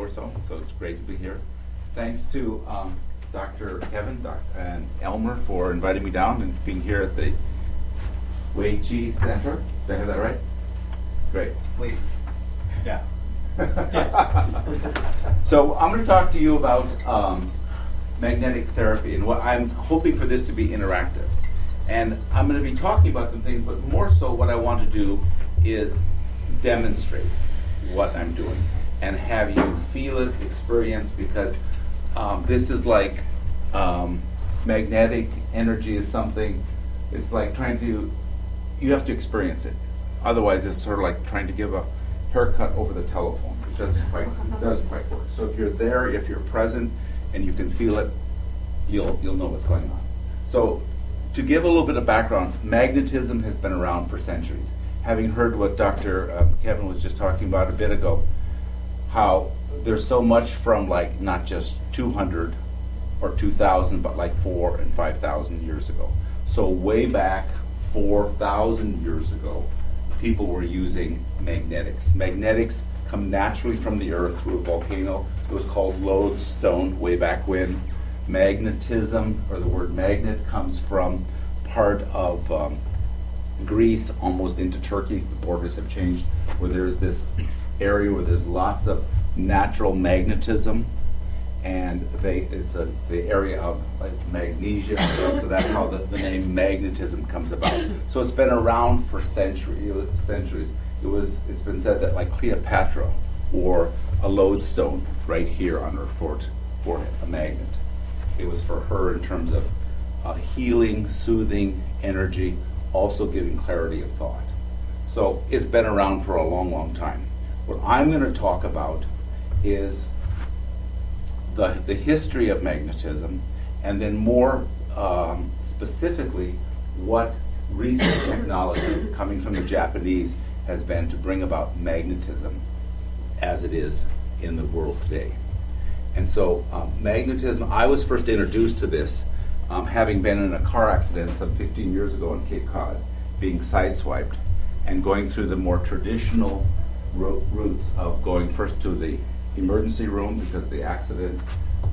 or so it's great to be here. Thanks to Dr. Kevin and Elmer for inviting me down and being here at the Wei Chi Center. Did I have that right? Great. Wait. Yeah. So I'm going to talk to you about magnetic therapy, and what I'm hoping for this to be interactive. And I'm going to be talking about some things, but more so what I want to do is demonstrate what I'm doing and have you feel it, experience, because this is like magnetic energy is something, it's like you have to experience it. Otherwise, it's sort of like trying to give a haircut over the telephone. It doesn't quite work. So if you're there, if you're present, and you can feel it, you'll know what's going on. So to give a little bit of background, magnetism has been around for centuries. Having heard what Dr. Kevin was just talking about a bit ago, how there's so much from like not just 200 or 2,000, but like 4,000 and 5,000 years ago. So way back 4,000 years ago, people were using magnetics. Magnetics come naturally from the earth through a volcano. It was called lodestone way back when. Magnetism, or the word magnet, comes from part of Greece almost into Turkey. The borders have changed, where there's this area where there's lots of natural magnetism, and the area of magnesia, so that's how the name magnetism comes about. So it's been around for centuries. It's been said that like Cleopatra wore a lodestone right here on her forehead, a magnet. It was for her in terms of healing, soothing energy, also giving clarity of thought. So it's been around for a long, long time. What I'm going to talk about is the history of magnetism, and then more specifically what recent technology coming from the Japanese has been to bring about magnetism as it is in the world today. And so magnetism, I was first introduced to this having been in a car accident some 15 years ago in Cape Cod, being sideswiped and going through the more traditional routes of going first to the emergency room because of the accident,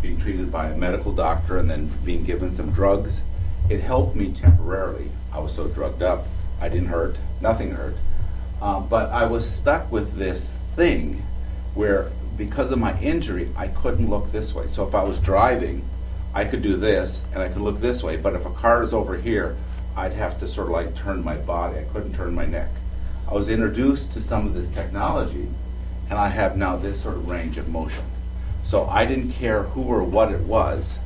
being treated by a medical doctor, and then being given some drugs. It helped me temporarily. I was so drugged up, I didn't hurt, nothing hurt. But I was stuck with this thing where, because of my injury, I couldn't look this way. So if I was driving, I could do this and I could look this way, but if a car is over here, I'd have to sort of like turn my body. I couldn't turn my neck. I was introduced to some of this technology, and I have now this sort of range of motion. So I didn't care who or what it was,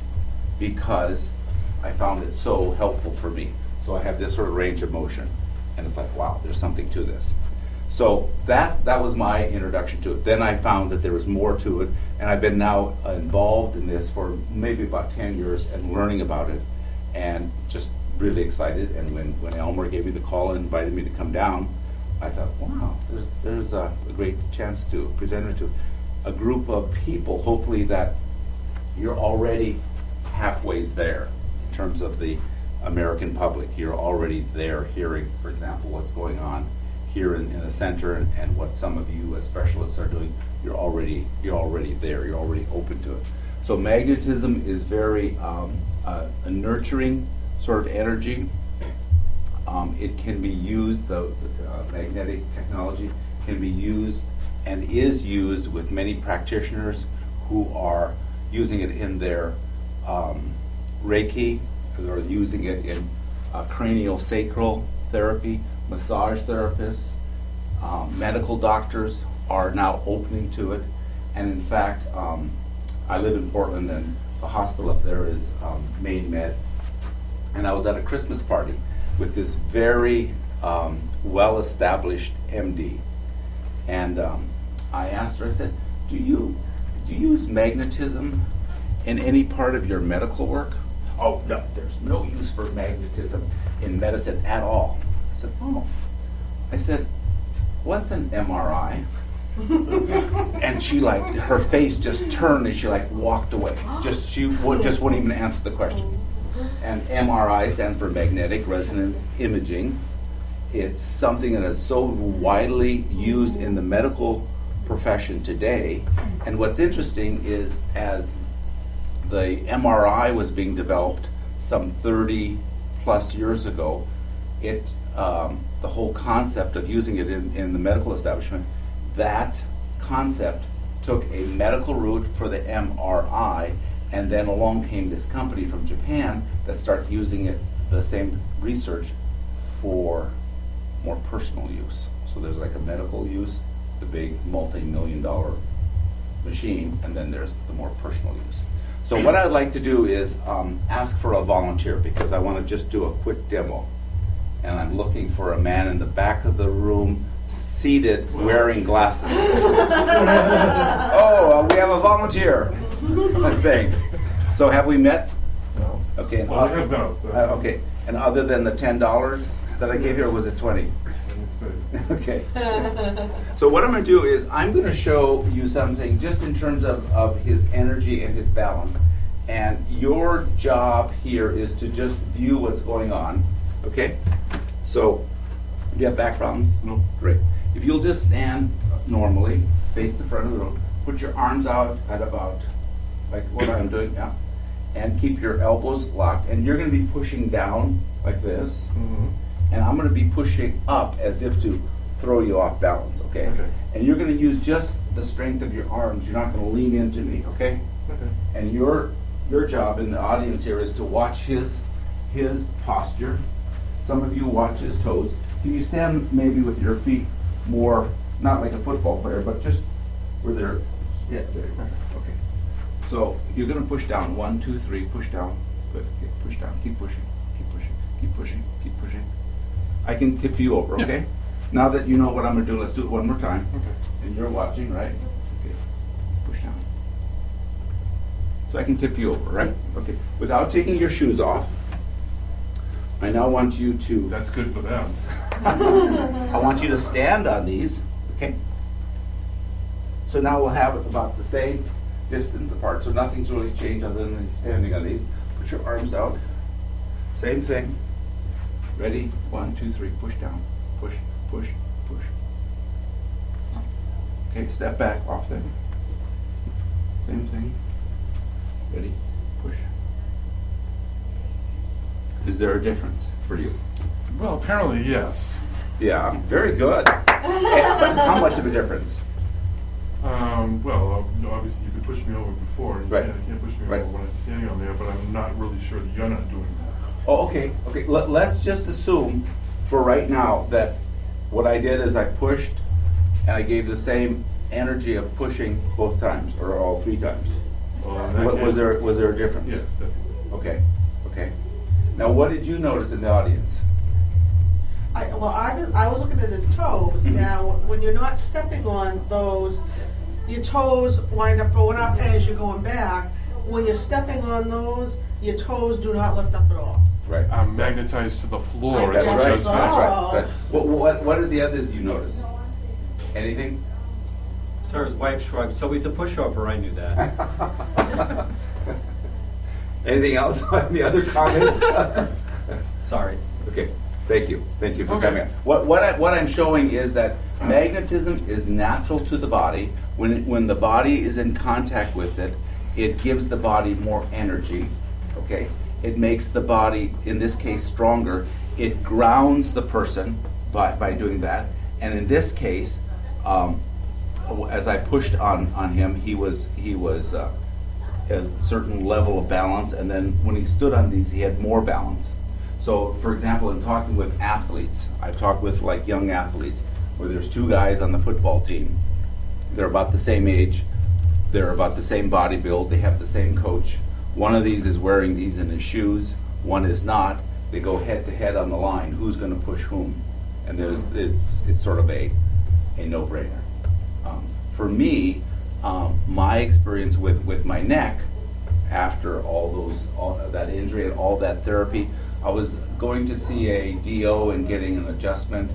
because I found it so helpful for me. So I have this sort of range of motion, and it's like, wow, there's something to this. So that was my introduction to it. Then I found that there was more to it, and I've been now involved in this for maybe about 10 years and learning about it, and just really excited. And when Elmer gave me the call and invited me to come down, I thought, wow, there's a great chance to present it to a group of people, hopefully that you're already halfway there in terms of the American public. You're already there hearing, for example, what's going on here in the center, and what some of you as specialists are doing. You're already there. You're already open to it. So magnetism is very a nurturing sort of energy. It can be used, the magnetic technology can be used and is used with many practitioners who are using it in their Reiki, or using it in cranial sacral therapy. Massage therapists, medical doctors are now opening to it. And in fact, I live in Portland, and the hospital up there is Maine Med. And I was at a Christmas party with this very well-established MD. And I asked her, I said, do you use magnetism in any part of your medical work? Oh, no, there's no use for magnetism in medicine at all. I said, oh. I said, what's an MRI? And she her face just turned and she walked away. She wouldn't even answer the question. And MRI stands for magnetic resonance imaging. It's something that is so widely used in the medical profession today. And what's interesting is as the MRI was being developed some 30 plus years ago, the whole concept of using it in the medical establishment, that concept took a medical route for the MRI, and then along came this company from Japan that started using it, the same research, for more personal use. So there's like a medical use, the big multi-million-dollar machine, and then there's the more personal use. So what I'd like to do is ask for a volunteer, because I want to just do a quick demo. And I'm looking for a man in the back of the room, seated, wearing glasses. Oh, we have a volunteer. Thanks. So have we met? No. Okay. And Well, I have not. okay. And other than the $10 that I gave you, or was it 20? Okay. So what I'm going to do is I'm going to show you something just in terms of his energy and his balance. And your job here is to just view what's going on. Okay? So, do you have back problems? No. Great. If you'll just stand normally, face the front of the room, put your arms out at about, like what I'm doing now, and keep your elbows locked. And you're going to be pushing down like this. Mm-hmm. And I'm going to be pushing up as if to throw you off balance, okay? Okay. And you're going to use just the strength of your arms. You're not going to lean into me, okay? Okay. And your job in the audience here is to watch his posture. Some of you watch his toes. Can you stand maybe with your feet more, not like a football player, but just where they're, yeah, there you go. Okay. So you're going to push down. 1, 2, 3, push down. Good. Okay. Push down. Keep pushing. Keep pushing. Keep pushing. Keep pushing. I can tip you over, okay? Yeah. Now that you know what I'm going to do, let's do it one more time. Okay. And you're watching, right? Okay. Push down. So I can tip you over, right? Okay. Without taking your shoes off, I now want you to, That's good for them. I want you to stand on these, okay? So now we'll have it about the same distance apart, so nothing's really changed other than standing on these. Put your arms out. Same thing. Ready? 1, 2, 3. Push down. Push, push, push. Okay, step back off them. Same thing. Ready? Push. Is there a difference for you? Well, apparently, yes. Yeah, very good. But how much of a difference? Well, obviously you could push me over before, and Right. you can't push me Right. over when I'm standing on there, but I'm not really sure that you're not doing that. Oh, okay, okay. Let's just assume for right now that what I did is I pushed and I gave the same energy of pushing both times, or all 3 times. Well, in that Was case- there a difference? Yes, definitely. Okay, okay. Now, what did you notice in the audience? I was looking at his toes. Mhm. Now, when you're not stepping on those, your toes wind up going up as you're going back. When you're stepping on those, your toes do not lift up at all. Right. I'm magnetized to the floor. I is That's what guess right. you so. said. That's right. Right. What are the others you noticed? Anything? Sir, his wife shrugged. So he's a pushover. I knew that. Anything else? Any other comments? Sorry. Okay, thank you. Thank you for Okay. coming in. What I'm showing is that magnetism is natural to the body. When the body is in contact with it, it gives the body more energy, okay? It makes the body, in this case, stronger. It grounds the person by doing that. And in this case, as I pushed on him, he was a certain level of balance, and then when he stood on these, he had more balance. So, for example, in talking with athletes, I've talked with like young athletes, where there's 2 guys on the football team. They're about the same age, they're about the same body build, they have the same coach. One of these is wearing these in his shoes, one is not. They go head to head on the line. Who's going to push whom? And it's sort of a no-brainer. For me, my experience with my neck, after all that injury and all that therapy, I was going to see a DO and getting an adjustment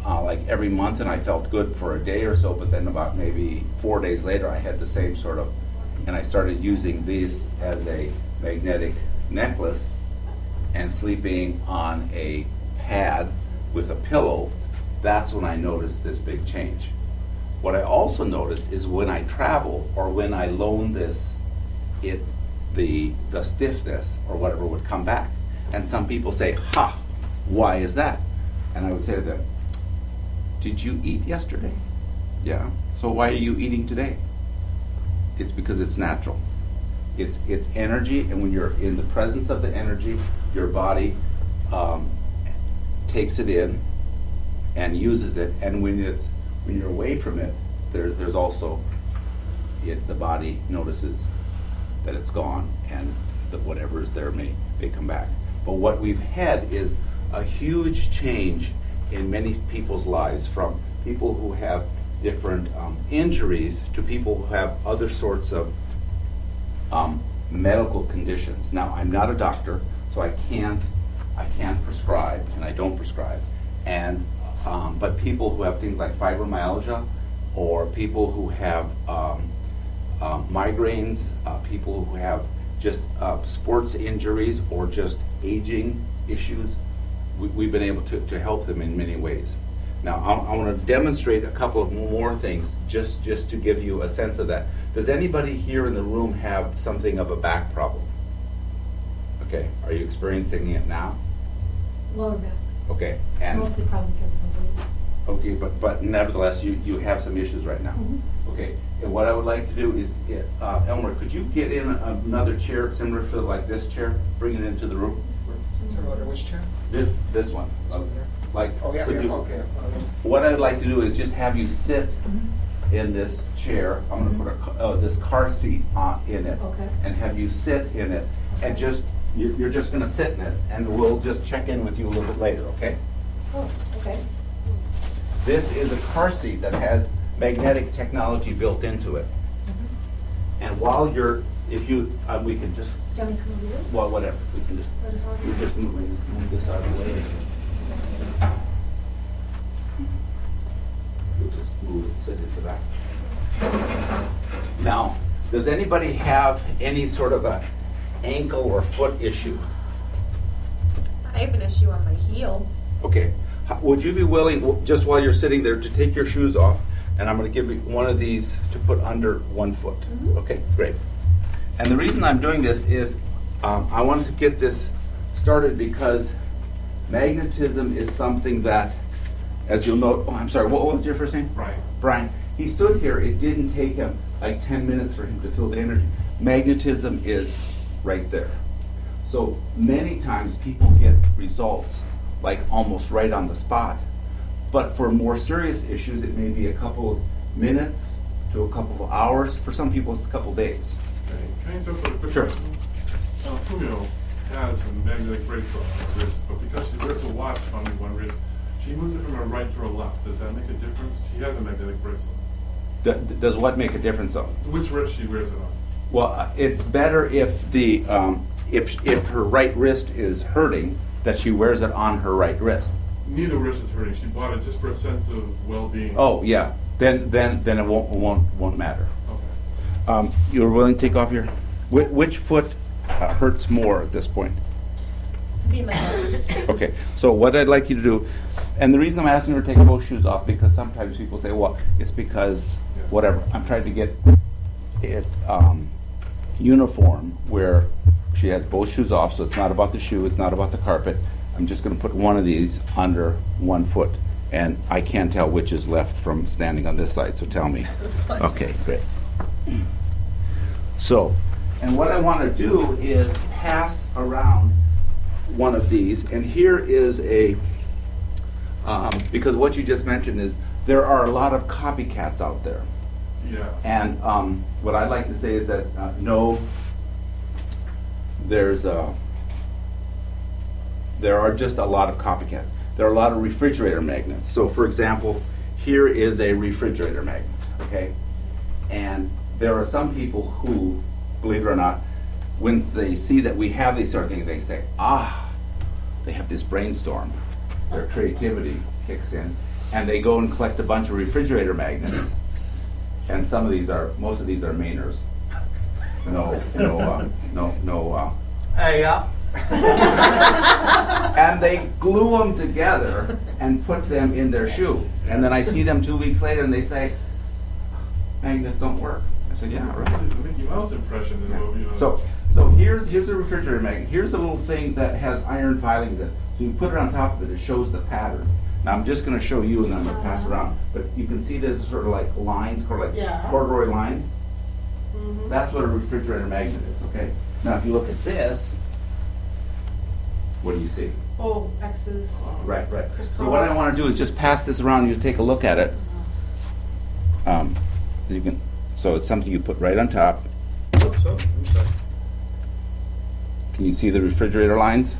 like every month, and I felt good for a day or so, but then about maybe 4 days later I had the same sort of, and I started using this as a magnetic necklace and sleeping on a pad with a pillow. That's when I noticed this big change. What I also noticed is when I travel or when I loan this, the stiffness or whatever would come back. And some people say, "Ha, why is that?" And I would say to them, "Did you eat yesterday?" "Yeah." "So why are you eating today?" It's because it's natural. It's energy, and when you're in the presence of the energy, your body takes it in and uses it. And when you're away from it, there's also the body notices that it's gone, and that whatever is there may come back. But what we've had is a huge change in many people's lives, from people who have different injuries to people who have other sorts of medical conditions. Now, I'm not a doctor, so I can't prescribe, and I don't prescribe. And but people who have things like fibromyalgia, or people who have migraines, people who have just sports injuries or just aging issues, we've been able to help them in many ways. Now, I want to demonstrate a couple of more things just to give you a sense of that. Does anybody here in the room have something of a back problem? Okay, are you experiencing it now? Lower back. Okay, and Mostly probably because of the weight. okay, but nevertheless, you have some issues right now. Mhm. Okay, and what I would like to do is, Elmer, could you get in another chair similar to like this chair? Bring it into the room. Similar to which chair? This one. Over there? Like, Oh, yeah, could yeah, you- okay. What I'd like to do is just have you sit in this chair. I'm going to put this car seat in it, Okay. and have you sit in it, and just you're just going to sit in it, and we'll just check in with you a little bit later, okay? Oh, okay. This is a car seat that has magnetic technology built into it, and while if you, we can just, Do you want me to come over here? well, whatever, we can just, we're just move this out of the way. We'll just move it, sit it to that. Now, does anybody have any sort of a ankle or foot issue? I have an issue on my heel. Okay, would you be willing, just while you're sitting there, to take your shoes off, and I'm going to give you one of these to put under one foot? Okay, great. And the reason I'm doing this is I wanted to get this started because magnetism is something that, as you'll note, I'm sorry, what was your first name? Brian. Brian. He stood here, it didn't take him like 10 minutes for him to feel the energy. Magnetism is right there. So many times people get results like almost right on the spot. But for more serious issues, it may be a couple of minutes to a couple of hours. For some people, it's a couple of days. Okay. Can I interrupt for a quick Sure. question? Fumio has a magnetic bracelet on her wrist, but because she wears a watch on one wrist, she moves it from her right to her left. Does that make a difference? She has a magnetic bracelet. Does what make a difference though? Which wrist she wears it on? Well, it's better if the if her right wrist is hurting, that she wears it on her right wrist. Neither wrist is hurting. She bought it just for a sense of well-being. Oh yeah, then it won't matter. Okay. You're willing to take off your which foot hurts more at this point? Be my left. Okay, so what I'd like you to do, and the reason I'm asking her to take both shoes off, because sometimes people say, well, it's because whatever. I'm trying to get it uniform where she has both shoes off, so it's not about the shoe, it's not about the carpet. I'm just going to put one of these under one foot, and I can't tell which is left from standing on this side, so tell me. This one. Okay, great. So, and what I want to do is pass around one of these, and here is a, because what you just mentioned is there are a lot of copycats out there. Yeah. And what I'd like to say is that no, there are just a lot of copycats. There are a lot of refrigerator magnets. So for example, here is a refrigerator magnet, okay? And there are some people who, believe it or not, when they see that we have these sort of things, they say, they have this brainstorm. Their creativity kicks in, and they go and collect a bunch of refrigerator magnets. And most of these are Mainers. Hey, And they glue them together and put them in their shoe. And then I see them 2 weeks later and they say, magnets don't work. I said, yeah, right. It's a Mickey Mouse impression in the movie. You know. So here's a refrigerator magnet. Here's a little thing that has iron filings in it. So you put it on top of it, it shows the pattern. Now I'm just going to show you and then I'm going to pass it around. But you can see there's sort of like lines, Yeah. corduroy lines. Mhm. That's what a refrigerator magnet is, okay? Now if you look at this, what do you see? Oh, X's. Right. Crisscross. So what I want to do is just pass this around and you take a look at it. So it's something you put right on top. Can you see the refrigerator lines?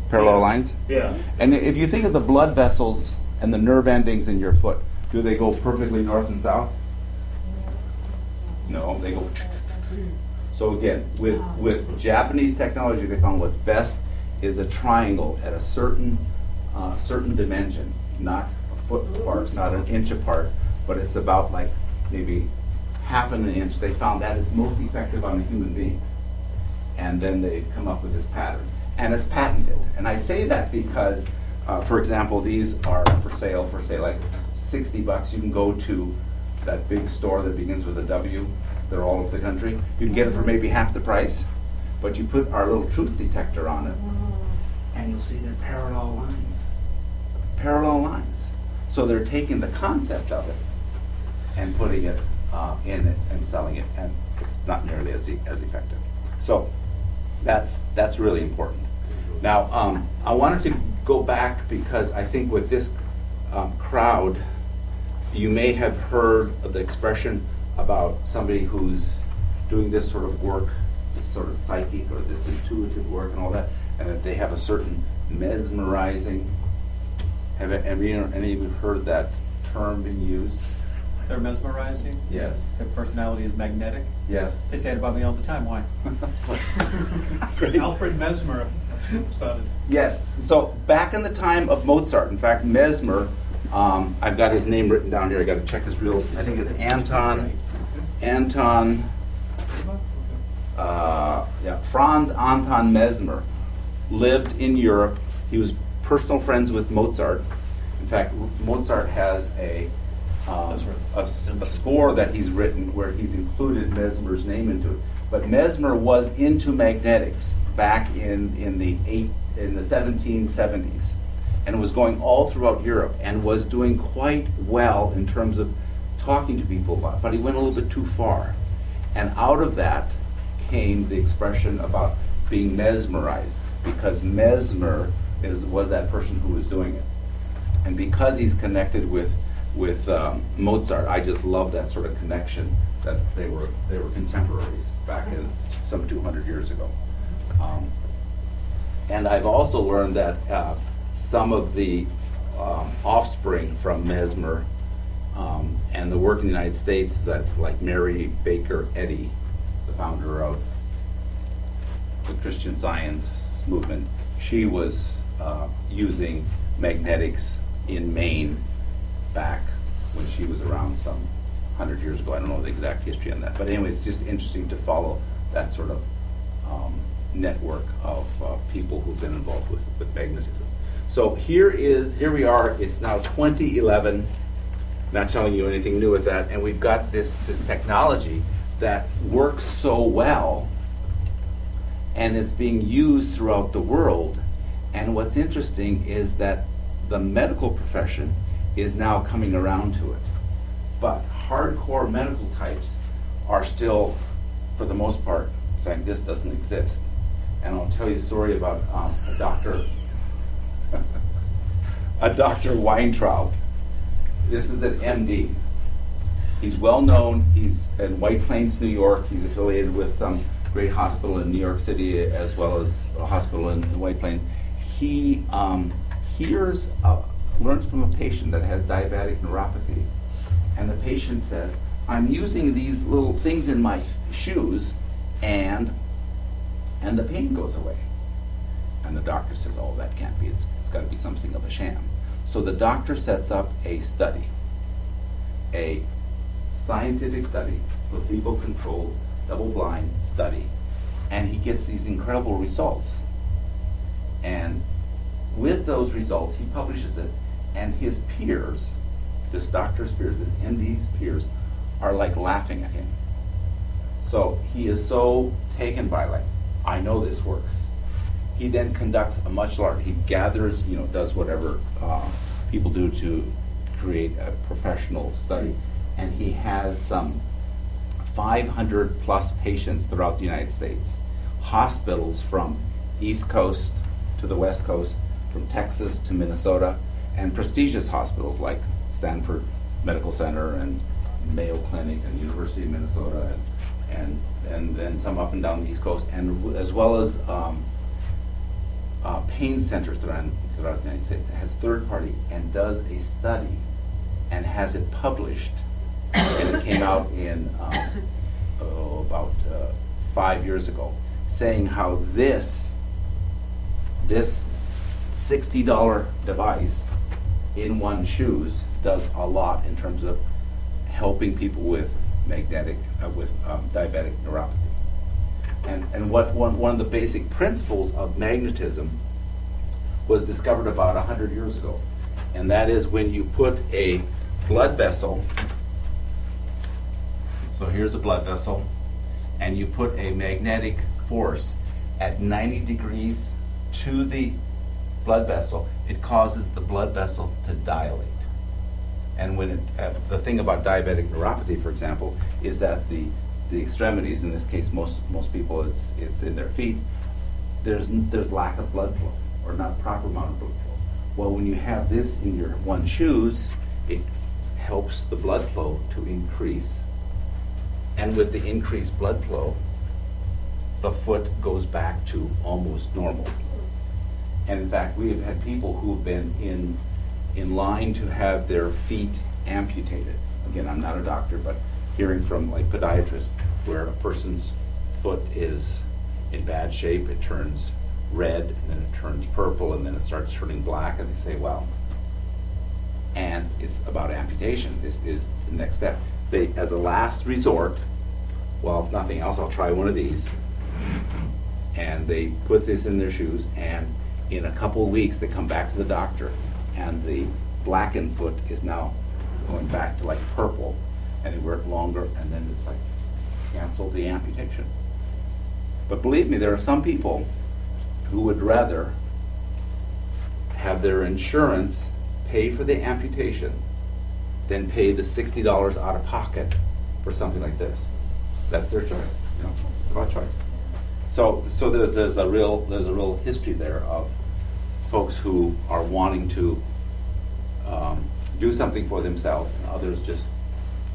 Parallel lines? Yeah. And if you think of the blood vessels and the nerve endings in your foot, do they go perfectly north and south? No, they go. So again, with Japanese technology, they found what's best is a triangle at a certain dimension, not a foot apart, not an inch apart, but it's about like maybe half an inch. They found that is most effective on a human being. And then they come up with this pattern. And it's patented. And I say that because, for example, these are for sale for say like $60. You can go to that big store that begins with a W. They're all over the country. You can get it for maybe half the price. But you put our little truth detector on it, and you'll see they're parallel lines. Parallel lines. So they're taking the concept of it and putting it in it and selling it, and it's not nearly as effective. So that's really important. Now, I wanted to go back because I think with this crowd, you may have heard of the expression about somebody who's doing this sort of work, this sort of psychic or this intuitive work and all that, and that they have a certain mesmerizing. Have any of you heard that term being used? They're mesmerizing. Yes. Their personality is magnetic. Yes. They say it about me all the time. Why? Great. Alfred Mesmer started. Yes. So back in the time of Mozart, in fact, Mesmer, I've got his name written down here. I got to check his real. I think it's Franz Anton Mesmer lived in Europe. He was personal friends with Mozart. In fact, Mozart has a score that he's written where he's included Mesmer's name into it. But Mesmer was into magnetics back in the 1770s, and was going all throughout Europe and was doing quite well in terms of talking to people about it, but he went a little bit too far. And out of that came the expression about being mesmerized, because Mesmer was that person who was doing it. And because he's connected with Mozart, I just love that sort of connection that they were contemporaries back in some 200 years ago. And I've also learned that some of the offspring from Mesmer and the work in the United States, that like Mary Baker Eddy, the founder of the Christian Science movement, she was using magnetics in Maine back when she was around some 100 years ago. I don't know the exact history on that. But anyway, it's just interesting to follow that sort of network of people who've been involved with magnetism. So here we are. It's now 2011. Not telling you anything new with that. And we've got this technology that works so well and it's being used throughout the world. And what's interesting is that the medical profession is now coming around to it. But hardcore medical types are still, for the most part, saying this doesn't exist. And I'll tell you a story about a doctor, a Dr. Weintraub. This is an MD. He's well known. He's in White Plains, New York. He's affiliated with some great hospital in New York City as well as a hospital in White Plains. He learns from a patient that has diabetic neuropathy, and the patient says, I'm using these little things in my shoes and the pain goes away. And the doctor says, oh, that can't be, it's got to be something of a sham. So the doctor sets up a study, a scientific study, placebo-controlled, double-blind study, and he gets these incredible results. And with those results, he publishes it, and his peers, this doctor's peers, this MD's peers, are like laughing at him. So he is so taken by, like, I know this works. He then conducts a much larger, he gathers, does whatever people do to create a professional study. And he has some 500 plus patients throughout the United States. Hospitals from East Coast to the West Coast, from Texas to Minnesota, and prestigious hospitals like Stanford Medical Center and Mayo Clinic and University of Minnesota, and then some up and down the East Coast, and as well as pain centers throughout the United States. It has third party and does a study and has it published. And it came out in about 5 years ago, saying how this $60 device in one's shoes does a lot in terms of helping people with diabetic neuropathy. And what one of the basic principles of magnetism was discovered about 100 years ago, and that is when you put a blood vessel. So here's a blood vessel, and you put a magnetic force at 90 degrees to the blood vessel, it causes the blood vessel to dilate. And when the thing about diabetic neuropathy, for example, is that the extremities, in this case, most people, it's in their feet. There's lack of blood flow, or not proper amount of blood flow. Well, when you have this in your one's shoes, it helps the blood flow to increase. And with the increased blood flow, the foot goes back to almost normal. And in fact, we have had people who have been in line to have their feet amputated. Again, I'm not a doctor, but hearing from like podiatrists, where a person's foot is in bad shape, it turns red, and then it turns purple, and then it starts turning black, and they say, well, and it's about amputation. This is the next step. They, as a last resort, well, if nothing else, I'll try one of these. And they put this in their shoes, and in a couple of weeks, they come back to the doctor, and the blackened foot is now going back to like purple, and they wear it longer, and then it's like cancel the amputation. But believe me, there are some people who would rather have their insurance pay for the amputation than pay the $60 out of pocket for something like this. That's their choice. It's about choice. So there's a real history there of folks who are wanting to do something for themselves, and others just,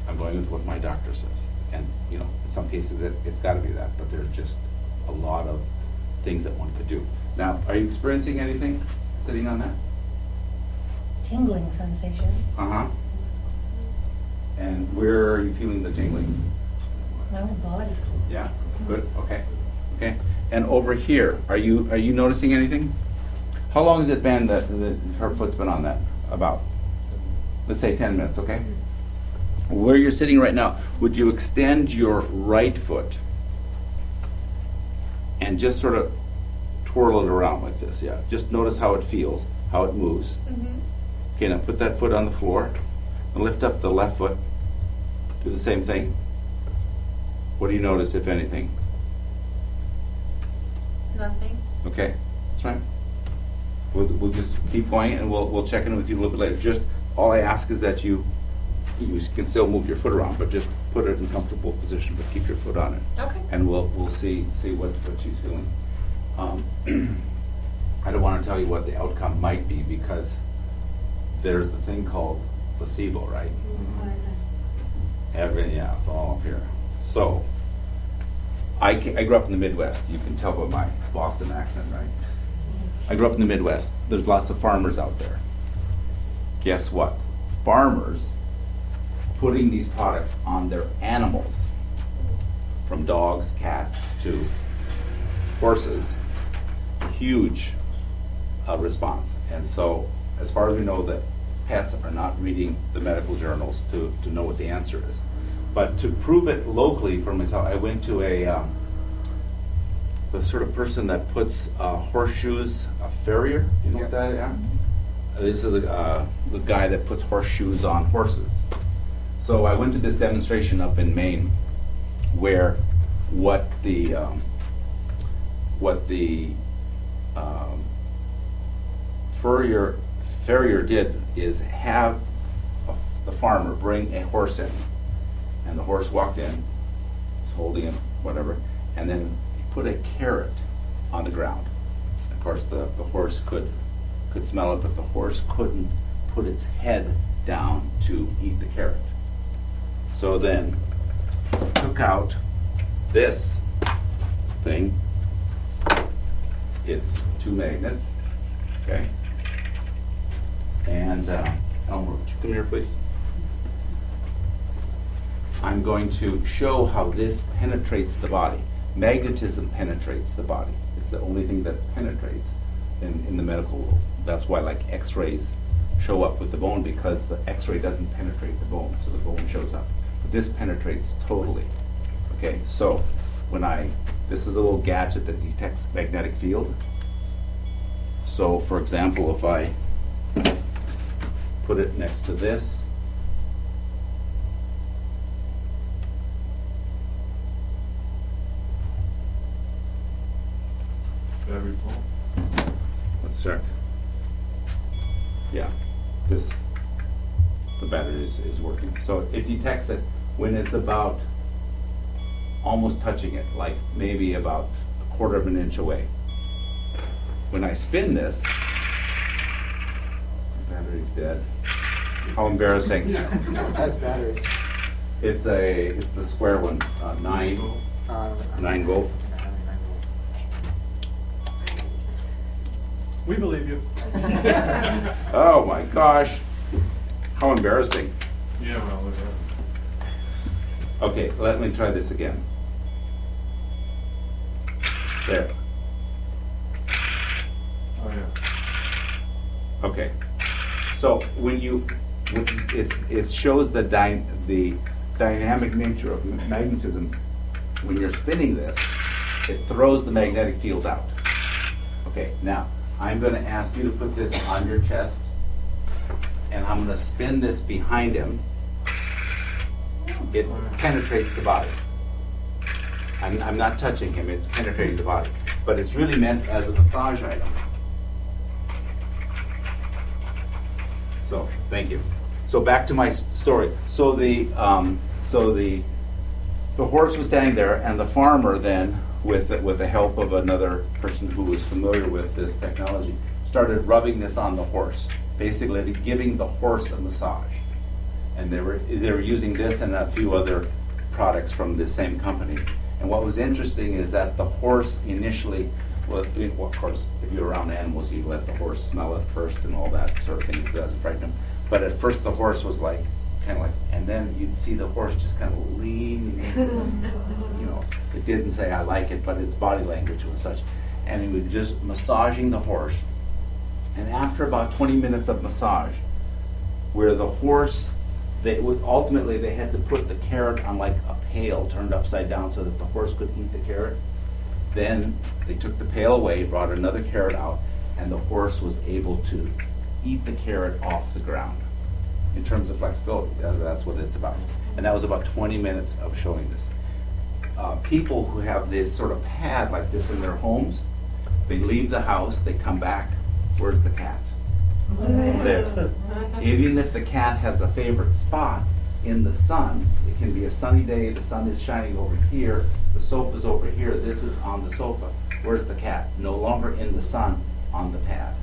I'm going with what my doctor says. And in some cases it's got to be that, but there's just a lot of things that one could do. Now, are you experiencing anything sitting on that? Tingling sensation. Uh-huh. And where are you feeling the tingling? My whole body. Yeah, good, okay. And over here, are you noticing anything? How long has it been that her foot's been on that? About, let's say 10 minutes, okay? Where you're sitting right now, would you extend your right foot and just sort of twirl it around like this? Yeah, just notice how it feels, how it moves. Mm-hmm. Okay, now put that foot on the floor and lift up the left foot. Do the same thing. What do you notice, if anything? Nothing. Okay, that's right. We'll just keep going, and we'll check in with you a little bit later. Just all I ask is that you can still move your foot around, but just put it in a comfortable position, but keep your foot on it. Okay. And we'll see what she's feeling. I don't want to tell you what the outcome might be, because there's the thing called placebo, right? It's all up here. So, I grew up in the Midwest. You can tell by my Boston accent, right? I grew up in the Midwest. There's lots of farmers out there. Guess what? Farmers putting these products on their animals, from dogs, cats, to horses, huge response. And so, as far as we know, that pets are not reading the medical journals to know what the answer is. But to prove it locally for myself, I went to the sort of person that puts horseshoes, a farrier. You know what that is? This is the guy that puts horseshoes on horses. So I went to this demonstration up in Maine where what the farrier did is have the farmer bring a horse in, and the horse walked in, he's holding it, whatever, and then he put a carrot on the ground. Of course, the horse could smell it, but the horse couldn't put its head down to eat the carrot. So then took out this thing. It's 2 magnets, okay? And Elmer, would you come here, please? I'm going to show how this penetrates the body. Magnetism penetrates the body. It's the only thing that penetrates in the medical world. That's why, like, X-rays show up with the bone, because the X-ray doesn't penetrate the bone, so the bone shows up. But this penetrates totally. Okay, so this is a little gadget that detects magnetic field. So, for example, if I put it next to this, Battery full. let's check. Yeah, the battery is working. So it detects it when it's about almost touching it, like maybe about 1/4 of an inch away. When I spin this, the battery's dead. How embarrassing. What size batteries? It's the square one, 9 volt. Nine volts. We believe you. Oh my gosh, how embarrassing. Yeah, well, look at that. Okay, let me try this again. There. Oh, yeah. Okay. So it shows the dynamic nature of magnetism. When you're spinning this, it throws the magnetic field out. Okay, now I'm going to ask you to put this on your chest, and I'm going to spin this behind him. It penetrates the body. I'm not touching him, it's penetrating the body. But it's really meant as a massage item. So, thank you. So back to my story. So the horse was standing there, and the farmer then, with the help of another person who was familiar with this technology, started rubbing this on the horse, basically giving the horse a massage. And they were using this and a few other products from the same company. And what was interesting is that the horse initially, well, of course, if you're around animals, you let the horse smell it first and all that sort of thing. It doesn't frighten them. But at first the horse was like, kind of like, and then you'd see the horse just kind of leaning in. You know, it didn't say I like it, but its body language was such. And he was just massaging the horse. And after about 20 minutes of massage, where the horse, ultimately they had to put the carrot on like a pail turned upside down so that the horse could eat the carrot. Then they took the pail away, brought another carrot out, and the horse was able to eat the carrot off the ground. In terms of flexibility, that's what it's about. And that was about 20 minutes of showing this. People who have this sort of pad like this in their homes, they leave the house, they come back, where's the cat? There. Even if the cat has a favorite spot in the sun, it can be a sunny day, the sun is shining over here, the sofa's over here, this is on the sofa. Where's the cat? No longer in the sun, on the pad.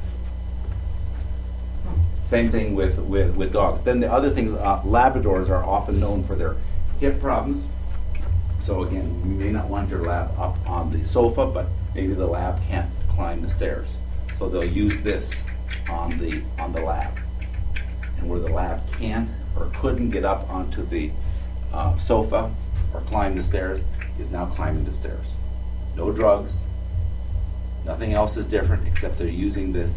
Same thing with dogs. Then the other things, Labradors are often known for their hip problems. So again, you may not want your lab up on the sofa, but maybe the lab can't climb the stairs. So they'll use this on the lab. And where the lab can't or couldn't get up onto the sofa or climb the stairs is now climbing the stairs. No drugs, nothing else is different except they're using this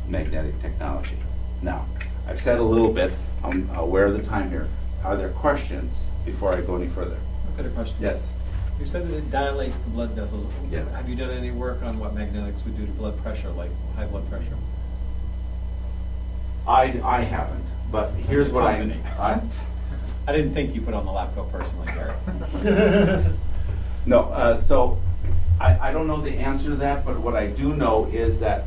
magnetic technology. Now, I've said a little bit, I'm aware of the time here. Are there questions before I go any further? I've got a question. Yes. You said that it dilates the blood vessels. Yeah. Have you done any work on what magnetics would do to blood pressure, like high blood pressure? I haven't, but here's what I didn't think you put on the lab coat personally, Gary. No, so I don't know the answer to that, but what I do know is that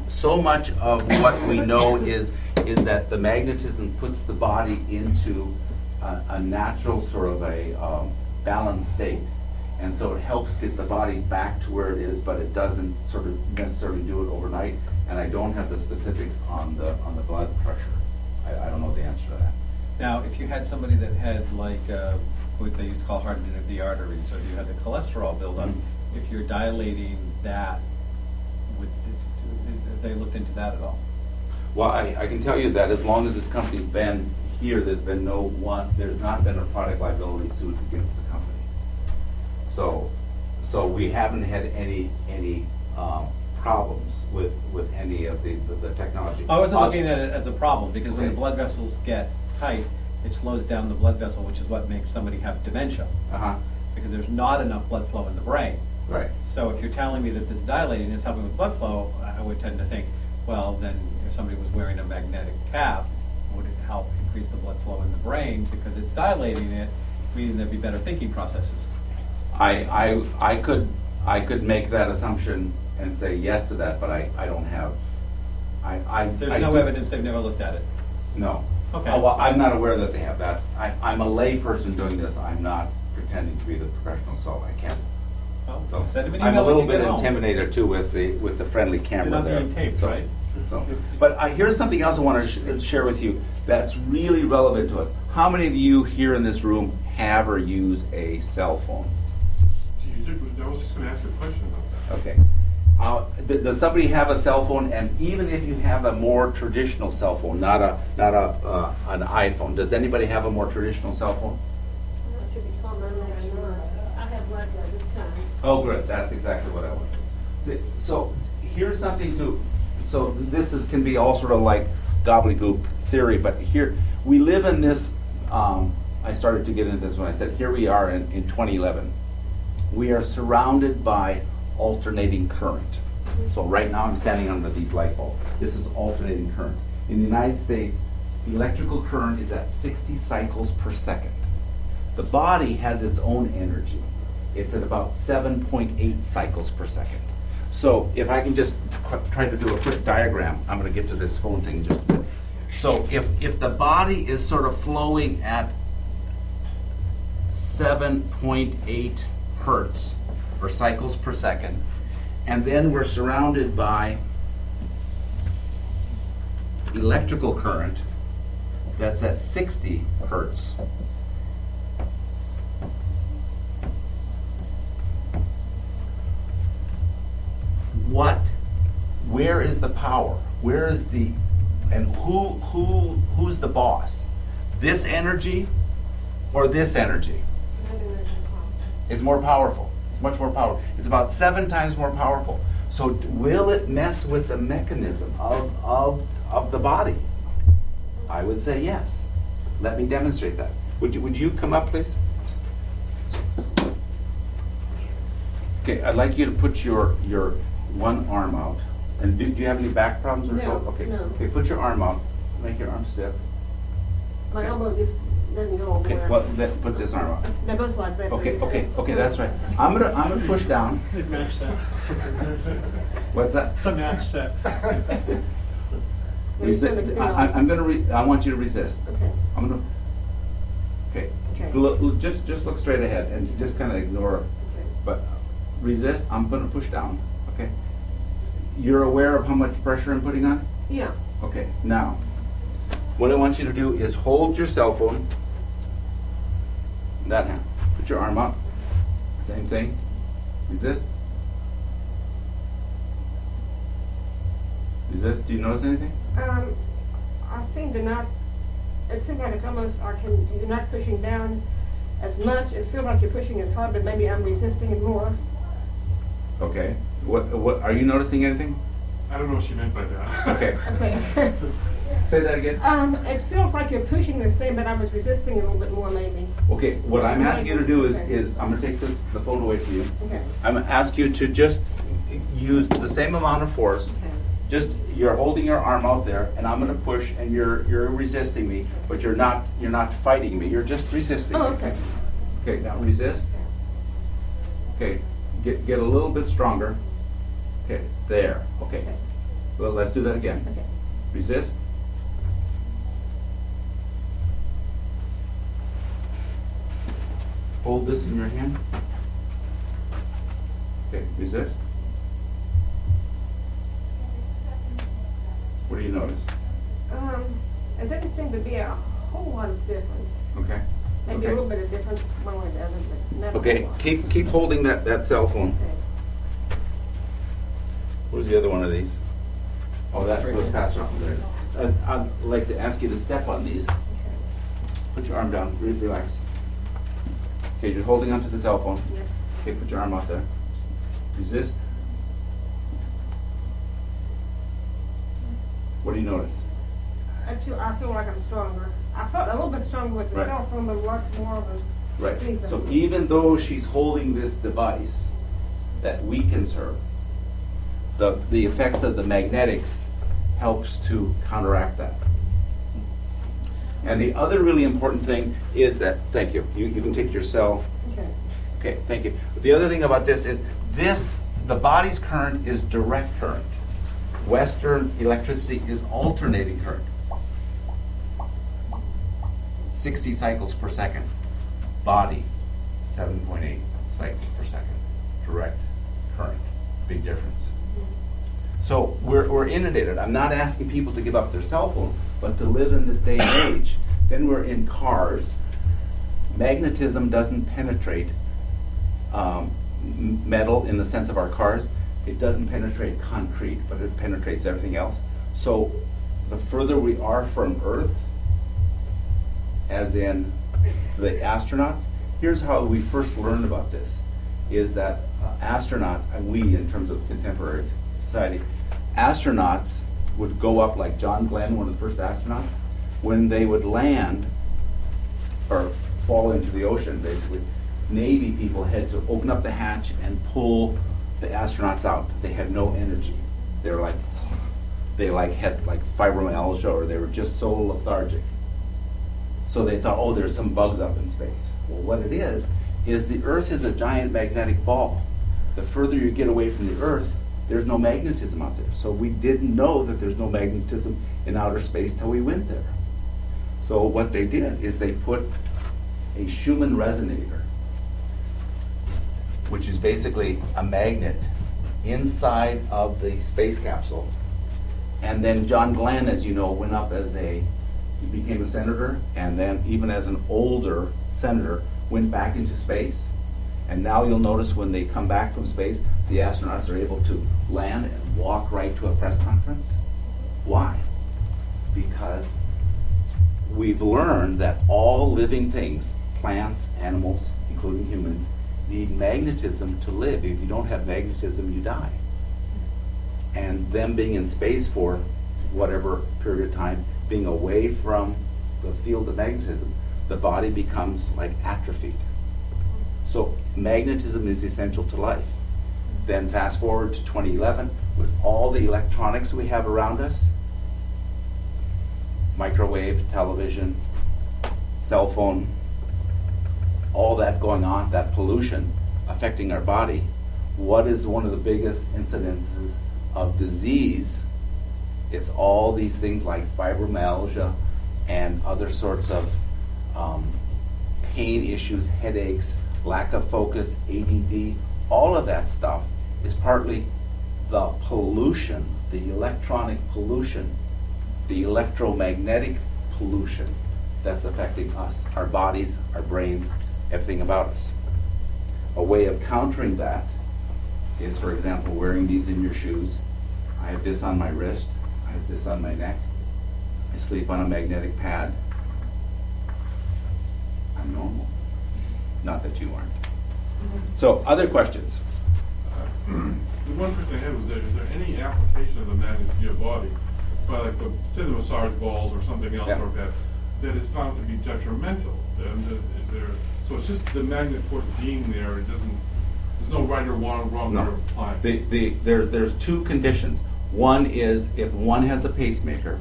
so much of what we know is that the magnetism puts the body into a natural sort of a balanced state. And so it helps get the body back to where it is, but it doesn't sort of necessarily do it overnight. And I don't have the specifics on the blood pressure. I don't know the answer to that. Now, if you had somebody that had like what they used to call hardening of the arteries, or you had the cholesterol buildup, if you're dilating that, have they looked into that at all? Well, I can tell you that as long as this company's been here, there's not been a product liability suit against the company. So we haven't had any problems with any of the technology. I wasn't looking at it as a problem, because when the Okay. blood vessels get tight, it slows down the blood vessel, which is what makes somebody have dementia, Uh-huh, because there's not enough blood flow in the brain. right. So if you're telling me that this dilating is helping with blood flow, I would tend to think, well, then if somebody was wearing a magnetic cap, would it help increase the blood flow in the brain because it's dilating it, meaning there'd be better thinking processes? I could make that assumption and say yes to that, but I don't have, There's I no do- evidence, they've never looked at it. No. Okay. Oh, well, I'm not aware that they have. I'm a lay person doing this. I'm not pretending to be the professional, so I can't. Well, So send them an I'm a email little when you bit get home. intimidated too with the friendly camera You're not there. being taped, So- right? so. But here's something else I want to share with you that's really relevant to us. How many of you here in this room have or use a cell phone? I was just going to ask you a question about that. Okay. Does somebody have a cell phone? And even if you have a more traditional cell phone, not an iPhone, does anybody have a more traditional cell phone? I have one this time. Oh, good. That's exactly what I want. See, so here's something to. So this can be all sort of like gobbledygook theory, but here we live in this. I started to get into this when I said here we are in 2011. We are surrounded by alternating current. So right now I'm standing under these light bulbs. This is alternating current. In the United States, electrical current is at 60 cycles per second. The body has its own energy. It's at about 7.8 cycles per second. So if I can just try to do a quick diagram, I'm going to get to this phone thing in just a minute. So if the body is sort of flowing at 7.8 hertz or cycles per second, and then we're surrounded by electrical current that's at 60 hertz. Where is the power? Where is and who's the boss? This energy or this energy? It's more powerful. It's much more powerful. It's about 7 times more powerful. So will it mess with the mechanism of the body? I would say yes. Let me demonstrate that. Would you come up, please? Okay, I'd like you to put your one arm out. And do you have any back problems or No, Okay. no. Okay, put your arm out. Make your arm stiff. My elbow just doesn't go over Okay, there. well, then put this arm out. They're both like that. Okay, that's right. I'm gonna push down. It match set. What's that? It's a match set. I want you to resist. Okay, I'm gonna. Okay. okay. Just look straight ahead and just kind of ignore. Okay. But resist. I'm gonna push down. Okay. You're aware of how much pressure I'm putting on? Yeah, Okay. Now, what I want you to do is hold your cell phone. That hand. Put your arm up. Same thing. Resist. Resist. Do you notice anything? I seem to not, it seems like it's almost, you're not pushing down as much. It feels like you're pushing as hard, but maybe I'm resisting it more. Okay. What are you noticing anything? I don't know what she meant by that. Okay. Okay. Say that again. It feels like you're pushing the same, but I was resisting a little bit more maybe. Okay. What I'm asking you to do is I'm going to take the phone away from you. Okay. I'm going to ask you to just use the same amount of force, Okay. Just, you're holding your arm out there, and I'm gonna push, and you're resisting me, but you're not fighting me, you're just resisting me. Oh, okay. Okay, now resist. Okay, get a little bit stronger. Okay, there, okay. Okay. Well, let's do that again. Okay. Resist. Hold this in your hand. Okay, resist. What do you notice? It doesn't seem to be a whole lot of difference. Okay. Maybe Okay. a little bit of difference one way or the other, but not a Okay, whole lot. keep holding that cell phone. Okay. Where's the other one of these? Oh, that's what's passed around there. I'd like to ask you to step on these. Okay. Put your arm down, relax. Okay, you're holding onto the cell phone. Yep. Okay, put your arm out there. Resist. What do you notice? I feel like I'm stronger. I felt a little bit stronger with the Right. cell phone, but a lot more of a. Right. anything. So even though she's holding this device that weakens her, the effects of the magnetics helps to counteract that. And the other really important thing is that, thank you, you can take your cell. Okay. Okay, thank you. But the other thing about this is the body's current is direct current. Western electricity is alternating current. 60 cycles per second. Body, 7.8 cycles per second. Direct current, big difference. So we're inundated. I'm not asking people to give up their cell phone, but to live in this day and age. Then we're in cars. Magnetism doesn't penetrate metal in the sense of our cars. It doesn't penetrate concrete, but it penetrates everything else. So the further we are from Earth, as in the astronauts, here's how we first learned about this, is that astronauts, and we in terms of contemporary society, astronauts would go up like John Glenn, one of the first astronauts, when they would land or fall into the ocean, basically, Navy people had to open up the hatch and pull the astronauts out. They had no energy. They were had fibromyalgia, or they were just so lethargic. So they thought, oh, there's some bugs up in space. Well, what it is the Earth is a giant magnetic ball. The further you get away from the Earth, there's no magnetism out there. So we didn't know that there's no magnetism in outer space till we went there. So what they did is they put a Schumann resonator, which is basically a magnet, inside of the space capsule. And then John Glenn, as you know, went up he became a senator, and then even as an older senator, went back into space. And now you'll notice when they come back from space, the astronauts are able to land and walk right to a press conference. Why? Because we've learned that all living things, plants, animals, including humans, need magnetism to live. If you don't have magnetism, you die. And them being in space for whatever period of time, being away from the field of magnetism, the body becomes like atrophied. So magnetism is essential to life. Then fast forward to 2011, with all the electronics we have around us, microwave, television, cell phone, all that going on, that pollution affecting our body, what is one of the biggest incidences of disease? It's all these things like fibromyalgia and other sorts of pain issues, headaches, lack of focus, ADD. All of that stuff is partly the pollution, the electronic pollution, the electromagnetic pollution that's affecting us, our bodies, our brains, everything about us. A way of countering that is, for example, wearing these in your shoes. I have this on my wrist. I have this on my neck. I sleep on a magnetic pad. I'm normal. Not that you aren't. So, other questions? The one question I had was, is there any application of the magnets to your body, by like say the massage balls or something else, Yeah. or that is found to be detrimental? So it's just the magnet force being there. It doesn't. There's no right or wrong way of applying. There's two conditions. One is if one has a pacemaker,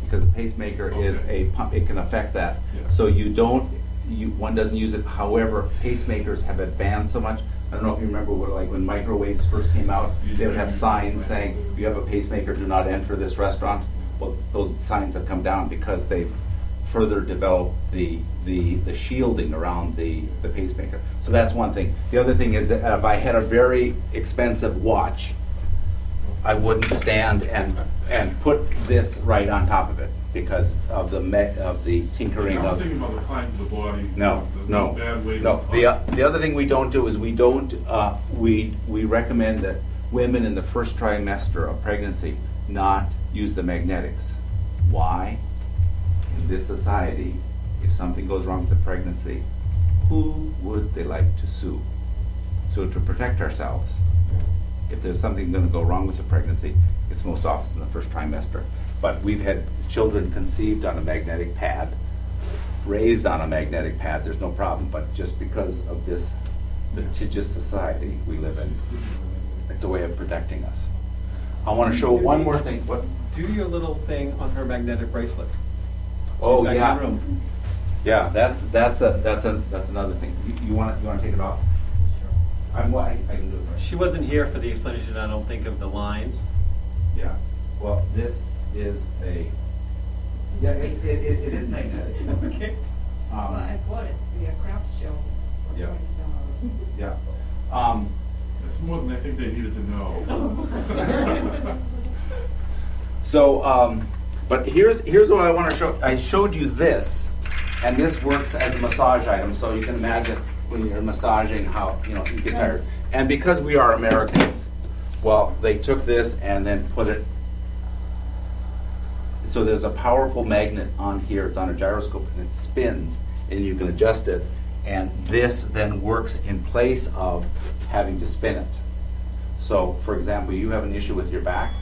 because a pacemaker is a pump, it can affect that. Yeah. So one doesn't use it. However, pacemakers have advanced so much. I don't know if you remember like when microwaves first came out, they would have signs saying, if you have a pacemaker, do not enter this restaurant. Well, those signs have come down because they've further developed the shielding around the pacemaker. So that's one thing. The other thing is that if I had a very expensive watch, I wouldn't stand and put this right on top of it because of the tinkering I was of. thinking about the climb to the body. No, the no, bad way no. to- The other thing we don't do is we recommend that women in the first trimester of pregnancy not use the magnetics. Why? In this society, if something goes wrong with the pregnancy, who would they like to sue? So to protect ourselves, if there's something going to go wrong with the pregnancy, it's most often in the first trimester. But we've had children conceived on a magnetic pad, raised on a magnetic pad, there's no problem. But just because of this litigious society we live in, it's a way of protecting us. I want to show one more thing. What? Do your little thing on her magnetic bracelet. Oh, Back in yeah. the room. Yeah, that's another thing. You want to take it off? I can do it. Right. She wasn't here for the explanation, I don't think, of the lines. Yeah. Well, this is a. Yeah, it is magnetic. Okay. I bought it via craft show for Yeah. $20. Yeah. That's more than I think they needed to know. So, but here's what I want to show. I showed you this, and this works as a massage item. So you can imagine when you're massaging how you get tired. And because we are Americans, well, they took this and then put it. So there's a powerful magnet on here. It's on a gyroscope, and it spins, and you can adjust it. And this then works in place of having to spin it. So, for example, you have an issue with your back.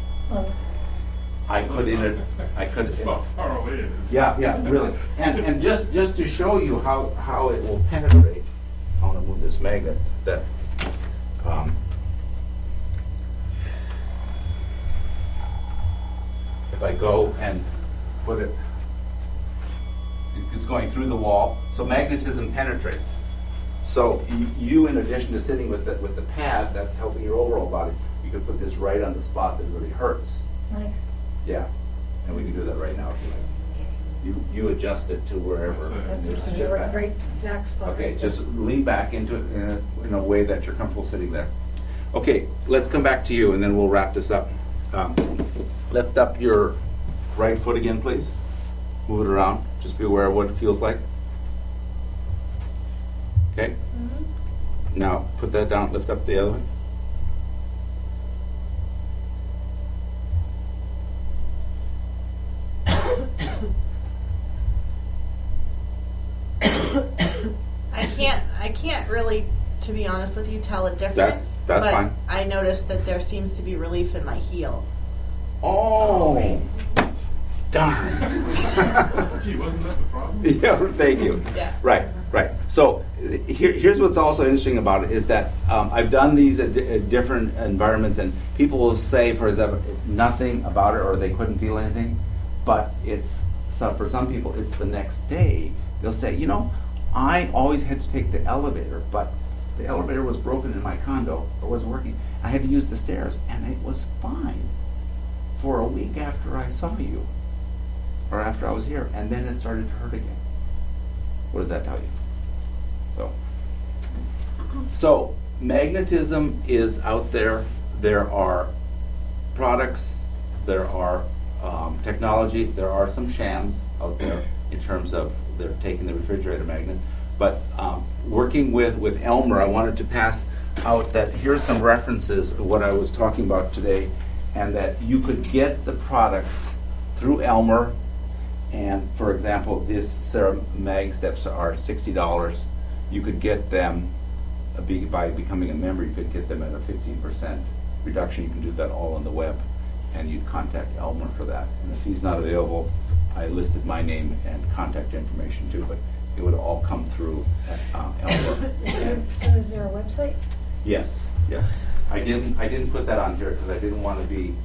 I could It's how far away it is. Yeah, really. And just to show you how it will penetrate, I want to move this magnet. That if I go and put it, it's going through the wall. So magnetism penetrates. So you, in addition to sitting with the pad that's helping your overall body, you can put this right on the spot that really hurts. Nice. Yeah, and we can do that right now if you like. You adjust it to wherever. That's That's Just the sit back. right exact spot. Okay, right there. just lean back into it in a way that you're comfortable sitting there. Okay, let's come back to you and then we'll wrap this up. Lift up your right foot again, please. Move it around. Just be aware of what it feels like. Okay? Now put that down, lift up the other one. I can't really, to be honest with you, tell a difference. That's but fine. I noticed that there seems to be relief in my heel. Oh, darn. Gee, wasn't that the problem? Yeah, thank you. Yeah. Right. So here's what's also interesting about it is that I've done these at different environments, and people will say, for example, nothing about it, or they couldn't feel anything. But for some people, it's the next day. They'll say, I always had to take the elevator, but the elevator was broken in my condo, or wasn't working. I had to use the stairs, and it was fine for a week after I saw you, or after I was here, and then it started to hurt again. What does that tell you? So magnetism is out there. There are products, there are technology, there are some shams out there in terms of they're taking the refrigerator magnets. But working with Elmer, I wanted to pass out that here's some references of what I was talking about today, and that you could get the products through Elmer. And for example, these Sarah Mag steps are $60. You could get them by becoming a member. You could get them at a 15% reduction. You can do that all on the web, and you'd contact Elmer for that. And if he's not available, I listed my name and contact information too, but it would all come through Elmer. So is there a website? Yes. I didn't put that on here because I didn't want to be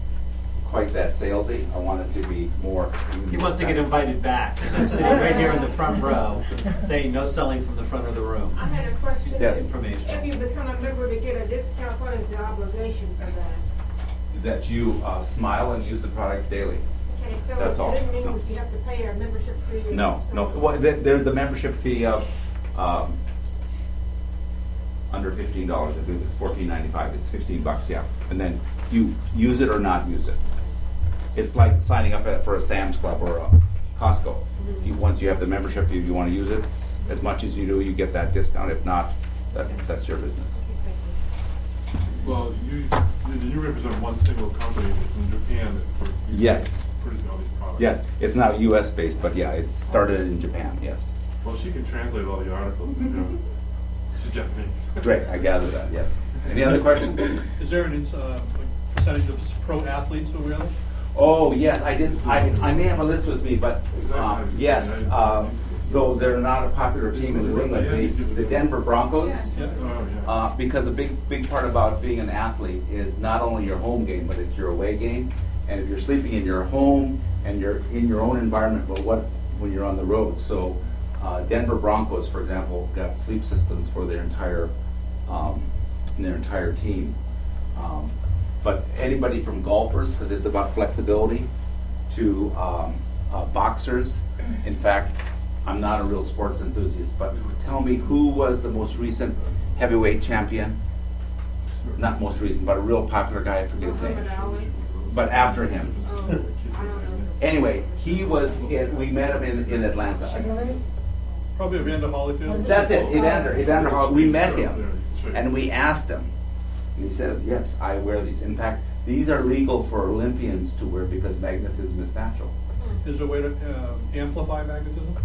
quite that salesy. I want it to be more. He wants to get invited back. I'm sitting right here in the front row, saying no selling from the front of the room. I had a question. Yes. Information. If you become a member to get a discount, what is the obligation for that? That you smile and use the products daily. Okay, so That's all. does it mean No. you have to pay a membership fee? or No, no. something? Well, there's the membership fee of under $15. I think it's $14.95. It's $15, yeah. And then you use it or not use it. It's like signing up for a Sam's Club or a Costco. Once you have the membership, if you want to use it, as much as you do, you get that discount. If not, that's your business. Okay, thank you. Well, you represent one single company from Japan that Yes. producing all these products. Yes, it's not U.S. based, but yeah, it started in Japan. Yes. Well, she can translate all the articles. You know. She's Japanese. Great, I gather that. Yes. Any other questions? Is there an percentage of pro athletes who wear them? Oh, yes, I did. I may have a list with me, but yes, though they're not a popular team in New England, the Denver Broncos, Oh, yeah. because a big part about being an athlete is not only your home game, but it's your away game. And if you're sleeping in your home and you're in your own environment, well, what when you're on the road? So Denver Broncos, for example, got sleep systems for their entire team. But anybody from golfers, because it's about flexibility, to boxers. In fact, I'm not a real sports enthusiast, but tell me, who was the most recent heavyweight champion? Not most recent, but a real popular guy, I forget his name. Muhammad Ali? But after him. Oh, I don't know. Anyway, we met him in Atlanta. Probably Evander Holyfield. That's it, Evander Hall. We met him, and we asked him. And he says, yes, I wear these. In fact, these are legal for Olympians to wear because magnetism is natural. Is there a way to amplify magnetism?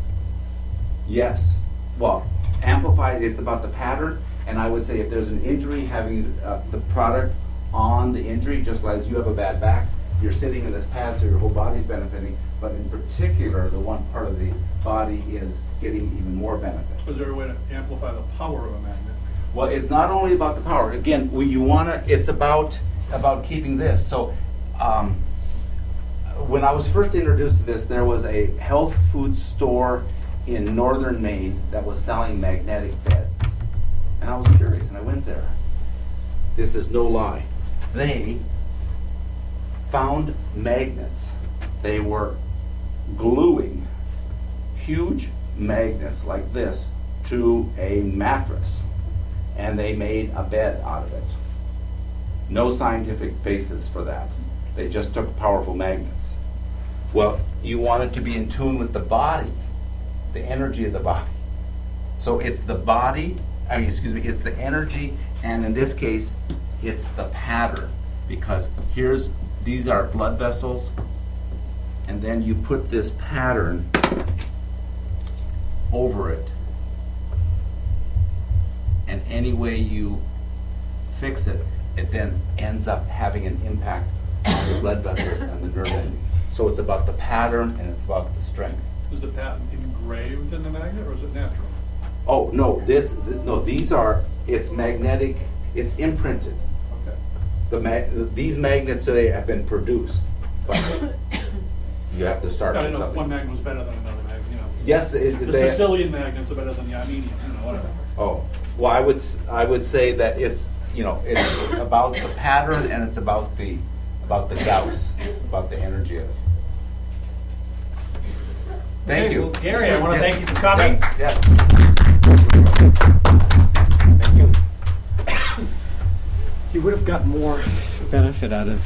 Yes. Well, amplified, it's about the pattern. And I would say if there's an injury, having the product on the injury, just like you have a bad back, you're sitting in this pad, so your whole body's benefiting. But in particular, the one part of the body is getting even more benefit. Is there a way to amplify the power of a magnet? Well, it's not only about the power. Again, it's about keeping this. So, when I was first introduced to this, there was a health food store in northern Maine that was selling magnetic beds. And I was curious, and I went there. This is no lie. They found magnets. They were gluing huge magnets like this to a mattress, and they made a bed out of it. No scientific basis for that. They just took powerful magnets. Well, you want it to be in tune with the body, the energy of the body. So it's the body, it's the energy, and in this case, it's the pattern. Because these are blood vessels, and then you put this pattern over it. And any way you fix it, it then ends up having an impact on the blood vessels and the nerve ending. So it's about the pattern and it's about the strength. Is the pattern engraved in the magnet, or is it natural? Oh, no, it's magnetic, it's imprinted. Okay. These magnets today have been produced, but you have to start I with don't know if one something. magnet was better than another magnet, you know. Yes, The Sicilian magnets are better than the Armenian, you know, whatever. Oh, well, I would say that it's about the pattern and it's about the Gauss, about the energy of it. Thank Okay, you. well, Gary, I want to Yes. thank you for coming. Yes. Thank you. You would have got more benefit out of